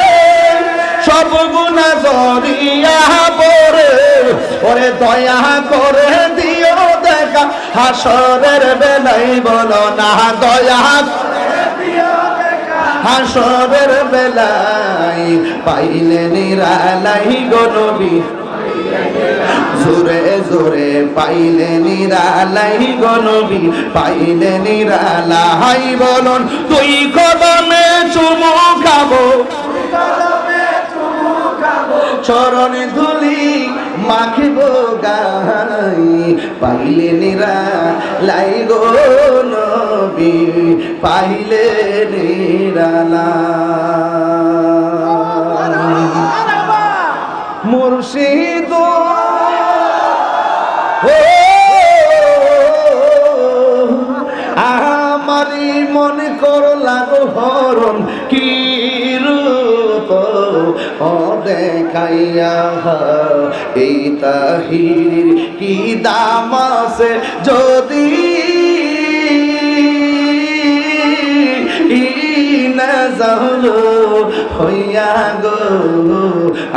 সব গুনাহ জড়িয়া পড়ে ওরে দয়া করে দিও দেখা হাসরের বেলায় বলো না দয়া হাসরের বেলায় পাইলে নিরালাই গো নবী জোরে জোরে পাইলে নিরালাই গো নবী পাইলে নিরালাই বলুন তুই কদমে চুমু খাবো চরণে ধুলি মাখিব গাই পাইলে নিরালাই গো নবী পাইলে নিরালাই মুর্শিদ আমারি মনে করলা হরণ কি রূপ ও দেখাইয়া এই তাহির কি দাম আছে যদি নাজলো হইয়া গো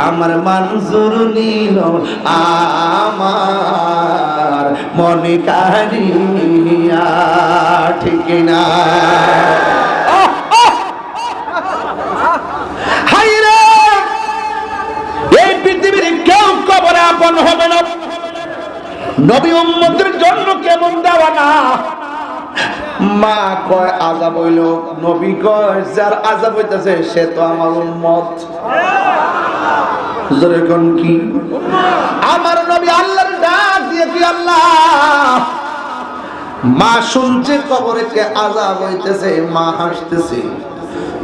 আমার মঞ্জুর নিল আমার মনে কারিয়া ঠিক না হায়রে এই পৃথিবীর কেউ কবরে আপন হবে না নবী উম্মতের জন্য কেমন দেওয়া না মা কয় আযাব হইল নবী কয় যার আযাব হইতাছে সে তো আমার উম্মত জোরে কোন কি আমার নবী আল্লাহর ডাক দিয়ে কি আল্লাহ মা শুনছে কবরে কে আযাব হইতেছে মা হাসতেছে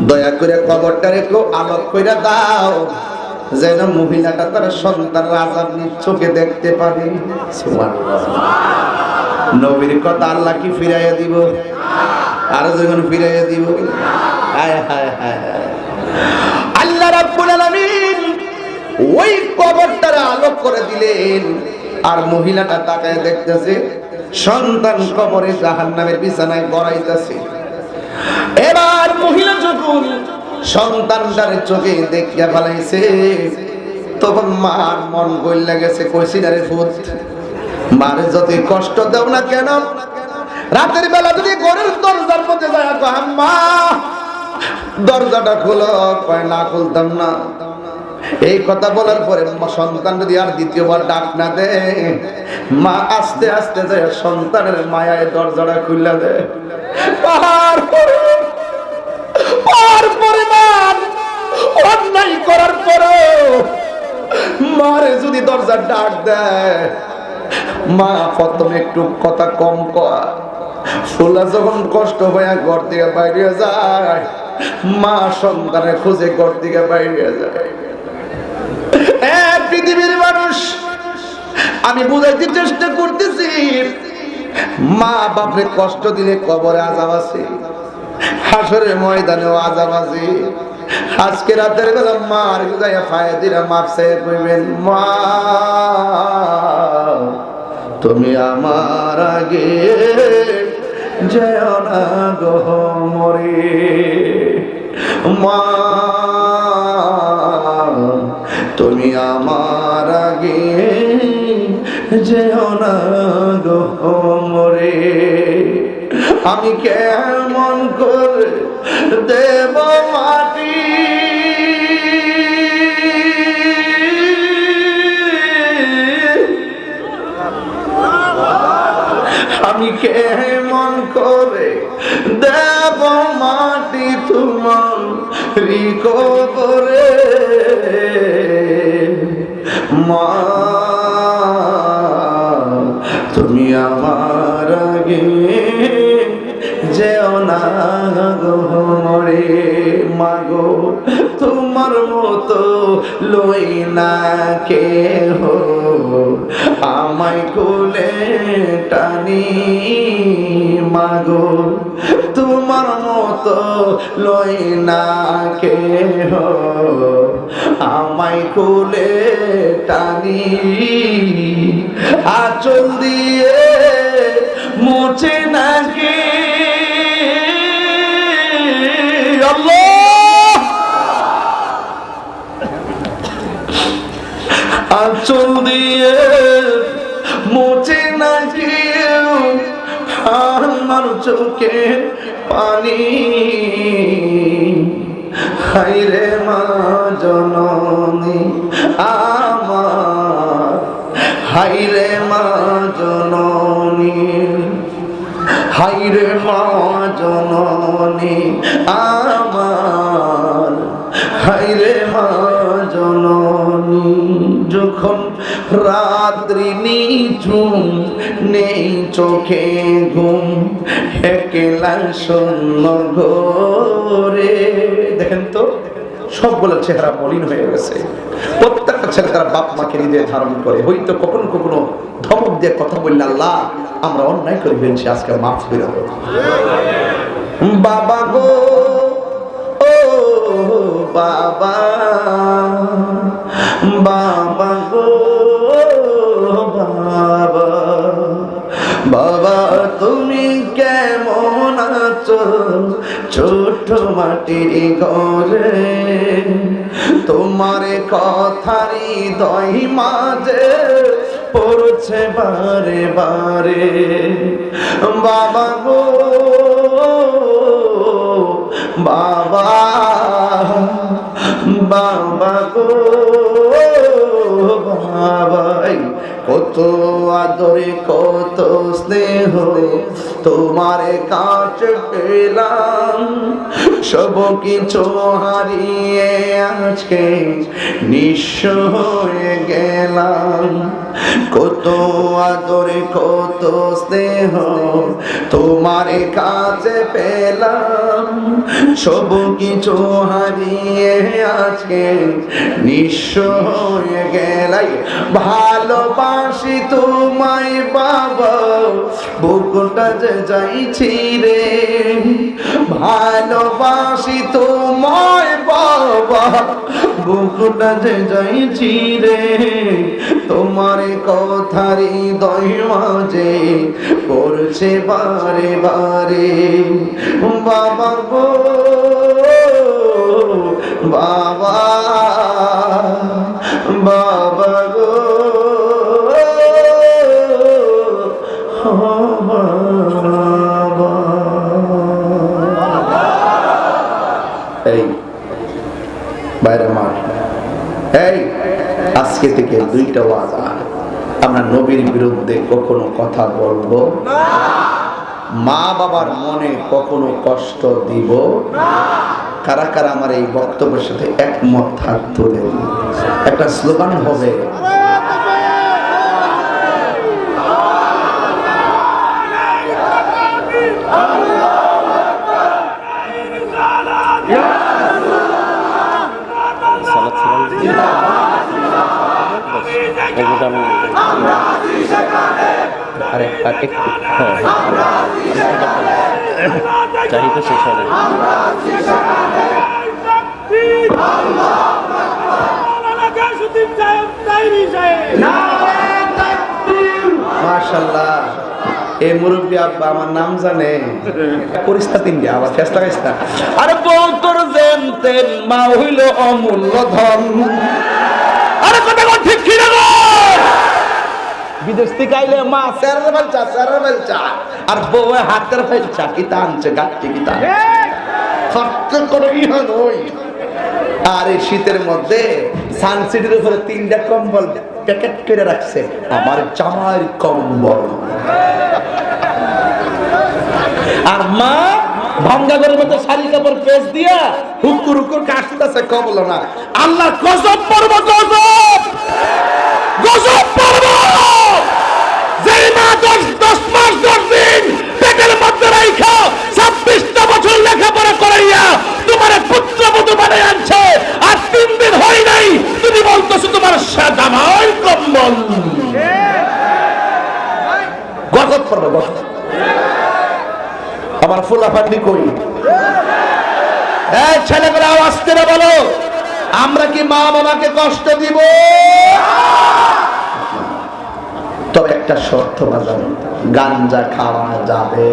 দয়া করে কবরটারে একটু আলোক কইরা দাও যেন মহিলাটা তার সন্তানের আযাব চোখে দেখতে পারে সুবহানাল্লাহ নবীর কথা আল্লাহ কি ফিরাইয়া দিব আর যখন ফিরাইয়া দিব হায় হায় হায় আল্লাহ রাব্বুল আলামিন ওই কবরটারে আলোক করে দিলেন আর মহিলাটা তাকায় দেখতেছে সন্তান কবরে জাহান্নামের বিছানায় গড়াইতেছে এবার মহিলা যখন সন্তানটার চোখে দেখিয়া ফেলাইছে তখন মার মন গইলা গেছে কইছি না রে ফুত মারে যত কষ্ট দাও না কেন রাতের বেলা যদি ঘরের দরজার মধ্যে যায় আম্মা দরজাটা খোলো কয় না খুলতাম না এই কথা বলার পরে সন্তান যদি আর দ্বিতীয়বার ডাক না দেয় মা আস্তে আস্তে যায় সন্তানের মায়ায় দরজাটা খুলে দেয় পাহাড় পরিমাণ অন্যায় করার পরেও মারে যদি দরজার ডাক দেয় মা প্রথমে একটু কথা কম কয় ফুলা যখন কষ্ট হয়ে ঘর থেকে বাইরে যায় মা সন্তানের খুঁজে ঘর থেকে বাইরে যায় পৃথিবীর মানুষ আমি বুঝাইতে চেষ্টা করতেছি মা বাপরে কষ্ট দিলে কবরে আযাব আছে হাসরের ময়দানেও আযাব আছে আজকে রাতের বেলা মার যাইয়া ফায়দিরা মাপ চাইয়া কইবেন মা তুমি আমার আগে যেও না গো মরে মা তুমি আমার আগে যেও না গো মরে আমি কেমন করে দেব মাটি আমি কেমন করে দেব মাটি তোমার কবরে মা তুমি আমার আগে যেও না গো মরে মাগো তোমার মতো লই না কেহ আমায় কোলে টানি মাগো তোমার মতো লই না কেহ আমায় কোলে টানি আঁচল দিয়ে মুছে নাকি আঁচল দিয়ে মুছে না কেউ আমার চোখে পানি। হায়রে মা জননী আমার, হায়রে মা জননী, হায়রে মা জননী আমার, হায়রে মা জননী। যখন রাত্রি নিঝুম নেই চোখে ঘুম, একলা শূন্য ঘরে। দেখেন তো সবগুলো চেহারা মলিন হয়ে গেছে। প্রত্যেকটা ছেলে তারা বাপ মাকে হৃদয়ে ধারণ করে। হয়তো কখনো কখনো ধমক দিয়ে কথা বললে, আল্লাহ আমরা অন্যায় করে ফেলছি, আজকে মাফ করে দাও। বাবা গো ও বাবা, বাবা গো বাবা, বাবা তুমি কেমন আছো ছোট মাটির ঘরে? তোমার কথারি হৃদয় মাঝে পড়ছে বারে বারে। বাবা গো বাবা, বাবা গো বাবা, কত আদরে কত স্নেহ তোমার কাছে পেলাম, সব কিছু হারিয়ে আজকে নিঃস্ব হয়ে গেলাম। কত আদরে কত স্নেহ তোমার কাছে পেলাম, সব কিছু হারিয়ে আজকে নিঃস্ব হয়ে গেলাই। ভালোবাসি তোমায় বাবা, বুকটা যে যাইছি রে। ভালোবাসি তোমায় বাবা, বুকটা যে যাইছি রে। তোমার কথারি হৃদয় মাঝে পড়ছে বারে বারে। বাবা গো বাবা, বাবা গো বাবা। এই বাইরে মার, এই আজকে থেকে দুইটা ওয়াদা, আমরা নবীর বিরুদ্ধে কখনো কথা বলবো না, মা বাবার মনে কখনো কষ্ট দিব না। কারা কারা আমার এই বক্তব্যের সাথে একমত হাত তুলে একটা স্লোগান হবে, চাহিদা শেষ হবে। মাশাআল্লাহ, এই মুরব্বী আব্বা আমার নাম জানে। পরিস্থিতি নিয়ে আবার ফেস লাগাইছ না। আরে বউ তোর জেনতেন মা হইল অমূল্য ধন। আরে কথা কোন ঠিক কি না গো? বিদেশ থেকে আইলে মা স্যারের বেলচা আর বউ হাতের বেলচা কি টানছে গাছটি কি টান খরচ করে ইহা নই। আর এই শীতের মধ্যে সানসিটির উপরে 3টা কম্বল প্যাকেট করে রাখছে, আমার জামার কম্বল। আর মা ভাঙ্গা ঘরের মধ্যে শাড়ি কাপড় পেঁচ দিয়া হুকুর হুকুর কাশতেছে, কবল না। আল্লাহ গজব পড়ব, গজব গজব পড়ব। যেই মা 10 মাস 10 দিন পেটের মধ্যে রাইখা 26টা বছর লেখাপড়া করাইয়া তোমার পুত্রবধূ বানাই আনছে, আর 3 দিন হয় নাই তুমি বলতেছো তোমার জামাই কম্বল। গজব পড়ব, গজব। আমার ফুলাফান্ডি কই? এই ছেলেগুলো আওয়াজ করে বলো, আমরা কি মা বাবাকে কষ্ট দিব? তবে একটা শর্ত বাজানো, গাঞ্জা খাওয়া যাবে,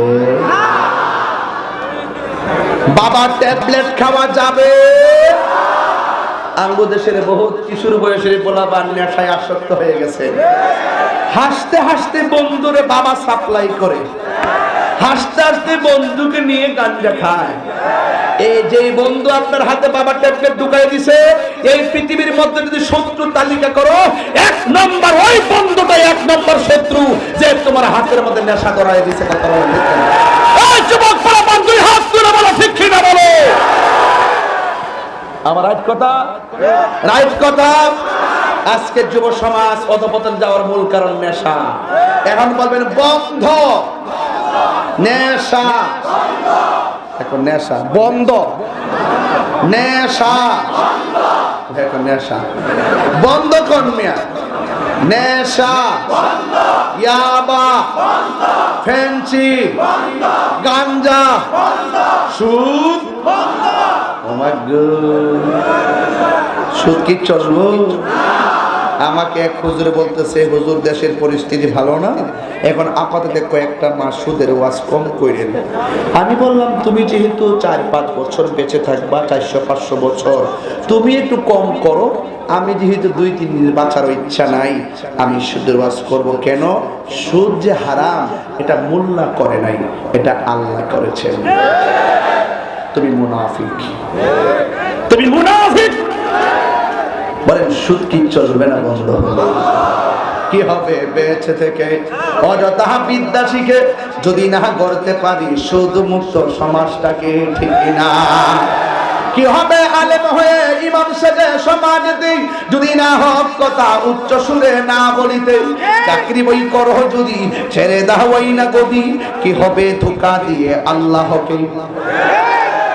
বাবা ট্যাবলেট খাওয়া যাবে, আঙ্গু দেশের বহুত কিশোর বয়সের পোলাপান নেশায় আসক্ত হয়ে গেছে। হাসতে হাসতে বন্ধুরে বাবা সাপ্লাই করে, হাসতে হাসতে বন্ধুকে নিয়ে গাঞ্জা খায়। এই যে বন্ধু আপনার হাতে বাবা ট্যাবলেট ঢুকাই দিছে, এই পৃথিবীর মধ্যে যদি শত্রু তালিকা করো, এক নম্বর ওই বন্ধুটাই এক নম্বর শত্রু, যে তোমার হাতের মধ্যে নেশা করাই দিছে। কথা বলেন ঠিক না? এই যুবক পোলাপান, দুই হাত তুলে বলো ঠিক কি না বলো। আমার রাইট কথা, রাইট কথা। আজকে যুব সমাজ অধপতন যাওয়ার মূল কারণ নেশা। এখন বলবেন বন্ধ, নেশা এখন নেশা বন্ধ, নেশা এখন নেশা বন্ধ কোন মিয়া? নেশা, ইয়াবা, ফেন্সি, গাঞ্জা, সুদ। ও মাই গড, সুদ কি চলবো? আমাকে এক হুজুর বলতেছে, হুজুর দেশের পরিস্থিতি ভালো না, এখন আপাতত কয়েকটা মাস সুদের ওয়াজ কম করেন। আমি বললাম তুমি যেহেতু 4-5 বছর বেঁচে থাকবা, 400-500 বছর, তুমি একটু কম করো। আমি যেহেতু 2-3 দিন বাঁচারও ইচ্ছা নাই, আমি সুদের ওয়াজ করব। কেন? সুদ যে হারাম এটা মোল্লা করে নাই, এটা আল্লাহ করেছেন। তুমি মুনাফিক, তুমি মুনাফিক। বলেন সুদ কি চলবে না বন্ধ হবে? কি হবে বেঁচে থেকে? অযথা বিদ্যা শিখে যদি না গড়তে পারি সুদ মুক্ত সমাজটাকে, ঠিক না? কি হবে আলেম হয়ে ইমাম সেজে সমাজে যদি না হক কথা উচ্চ সুরে না বলিতে? চাকরি বই করো যদি ছেড়ে দাও ওই না গদি, কি হবে ধোঁকা দিয়ে আল্লাহকে?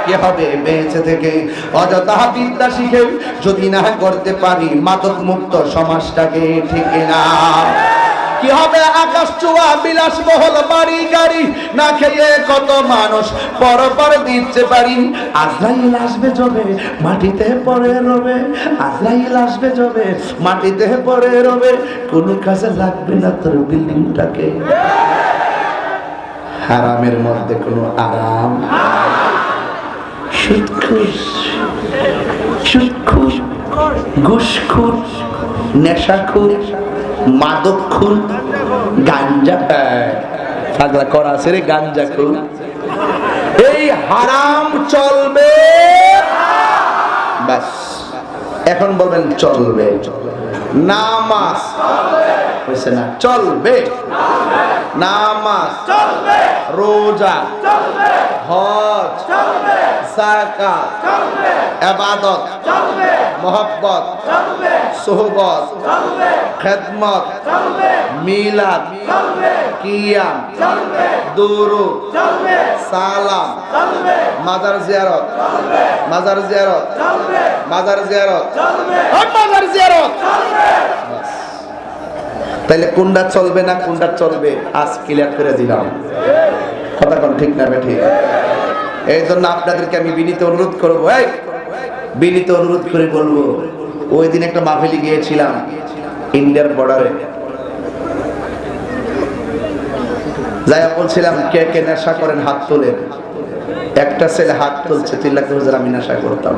কি হবে বেঁচে থেকে? অযথা বিদ্যা শিখে যদি না করতে পারি মাদক মুক্ত সমাজটাকে, ঠিক না? কি হবে আকাশ ছোঁয়া বিলাসবহুল বাড়ি গাড়ি না খেয়ে কত মানুষ পরপর দিচ্ছে পারি? আজরাইল আসবে যবে মাটিতে পড়ে রবে, আজরাইল আসবে যবে মাটিতে পড়ে রবে, কোনো কাজে লাগবে না তোর বিল্ডিংটাকে। হারামের মধ্যে কোনো আরাম। সুদখোর, সুদখোর, ঘুষখোর, নেশাখোর, মাদকখোর, গাঞ্জা পাগলা করা আছে রে, গাঞ্জাখোর। এই হারাম চলবে বাস। এখন বলবেন চলবে। নামাজ হয়েছে না? চলবে। নামাজ চলবে, রোজা চলবে, হজ চলবে, যাকাত চলবে, ইবাদত চলবে, মুহাব্বত চলবে, সুহবত চলবে, খিদমত চলবে, মিলাদ চলবে, কিয়াম চলবে, দুরূদ চলবে, সালাম চলবে, মাজার জিয়ারত চলবে, মাজার জিয়ারত চলবে, মাজার জিয়ারত চলবে, মাজার জিয়ারত চলবে। তাইলে কোনটা চলবে না কোনটা চলবে আজ ক্লিয়ার করে দিলাম। কথা কোন ঠিক না ঠিক? এই জন্য আপনাদেরকে আমি বিনীত অনুরোধ করবো, এই বিনীত অনুরোধ করে বলবো, ওই দিন একটা মাহফিলে গিয়েছিলাম ইন্ডিয়ার বর্ডারে, যাই বলছিলাম কে কে নেশা করেন হাত তোলেন। একটা ছেলে হাত তুলছে, চিল্লাতে হুজুর আমি নেশা করতাম,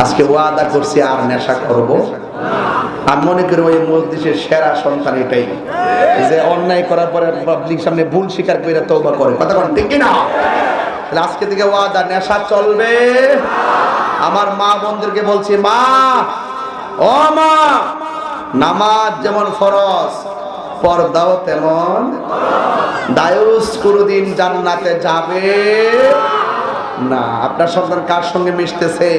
আজকে ওয়াদা করছি আর নেশা করব। আমি মনে করি ওই মসজিদের সেরা সন্তান এটাই, যে অন্যায় করার পরে পাবলিক সামনে ভুল স্বীকার করে তওবা করে। কথা বলেন ঠিক না? আজকে থেকে ওয়াদা, নেশা চলবে। আমার মা বোনদেরকে বলছি, মা ও মা, নামাজ যেমন ফরজ, পর্দাও তেমন। দায়ুস কোনদিন জান্নাতে যাবে না। আপনার সন্তান কার সঙ্গে মিশতেছে,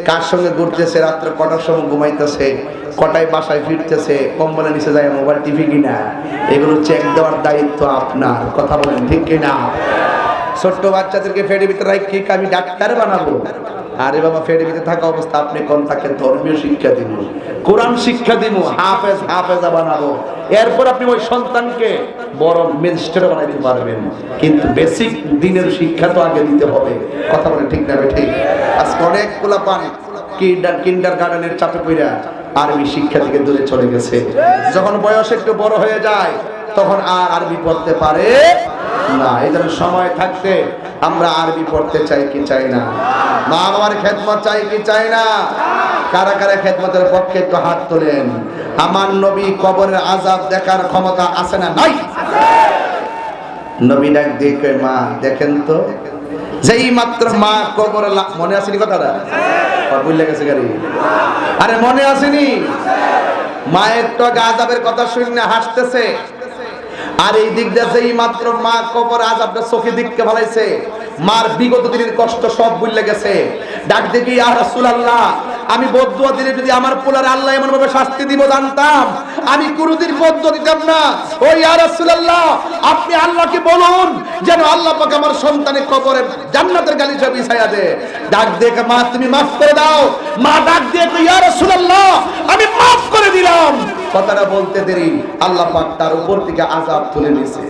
কার সঙ্গে ঘুরতেছে, রাত্রে কটার সময় ঘুমাইতেছে, কটায় বাসায় ফিরতেছে, কম্বলের নিচে যায় মোবাইল টিভি কিনা, এগুলো চেক দেওয়ার দায়িত্ব আপনার। কথা বলেন ঠিক কিনা? ছোট্ট বাচ্চাদেরকে ফেডে ভিতরে রাখি আমি ডাক্তার বানাবো? আরে বাবা, ফেডে ভিতরে থাকা অবস্থা আপনি কোন তাকে ধর্মীয় শিক্ষা দিব, কোরআন শিক্ষা দিব, হাফেজ হাফেজা বানাবো। এরপর আপনি ওই সন্তানকে বড় ম্যাজিস্ট্রেট বানাইতে পারবেন, কিন্তু বেসিক দিনের শিক্ষা তো আগে দিতে হবে। কথা বলেন ঠিক না ঠিক? আজকে অনেক পোলাপান কিন্ডার গার্ডেনের চাপে পড়া আরবি শিক্ষা থেকে দূরে চলে গেছে। যখন বয়স একটু বড় হয়ে যায় তখন আর আরবি পড়তে পারে না। এই জন্য সময় থাকতে আমরা আরবি পড়তে চাই কি চাই না? মা বাবার খেদমত চাই কি চাই না? কারা কারা খেদমতের পক্ষে একটু হাত তোলেন। আমার নবী কবরের আযাব দেখার ক্ষমতা আছে না নাই? নবী ডাক দিয়ে কয়, মা দেখেন তো, যেই মাত্র মা কবরে মনে আসেনি কথাটা? ভুলে গেছে গাড়ি। আরে মনে আসেনি? মায়ের তো আযাবের কথা শুনে হাসতেছে, আর এই দিক দিয়ে যেই মাত্র মা কবর আযাবটা চোখে দিককে ফলাইছে, মার বিগত দিনের কষ্ট সব ভুলে গেছে। ডাক দেখি, ইয়া রাসূলুল্লাহ, আমি বদদুয়া দিলে যদি আমার পোলার আল্লাহ এমন ভাবে শাস্তি দিব জানতাম, আমি কোনদিন বদদুয়া দিতাম না। ও ইয়া রাসূলুল্লাহ, আপনি আল্লাহকে বলুন যেন আল্লাহ পাক আমার সন্তানের কবরে জান্নাতের গালিচা বিছায়া দে। ডাক দেখে, মা তুমি মাফ করে দাও। মা ডাক দিয়ে, ইয়া রাসূলুল্লাহ, আমি মাফ করে দিলাম। কথাটা বলতে দেরি আল্লাহ পাক তার উপর থেকে আযাব তুলে নিয়েছে।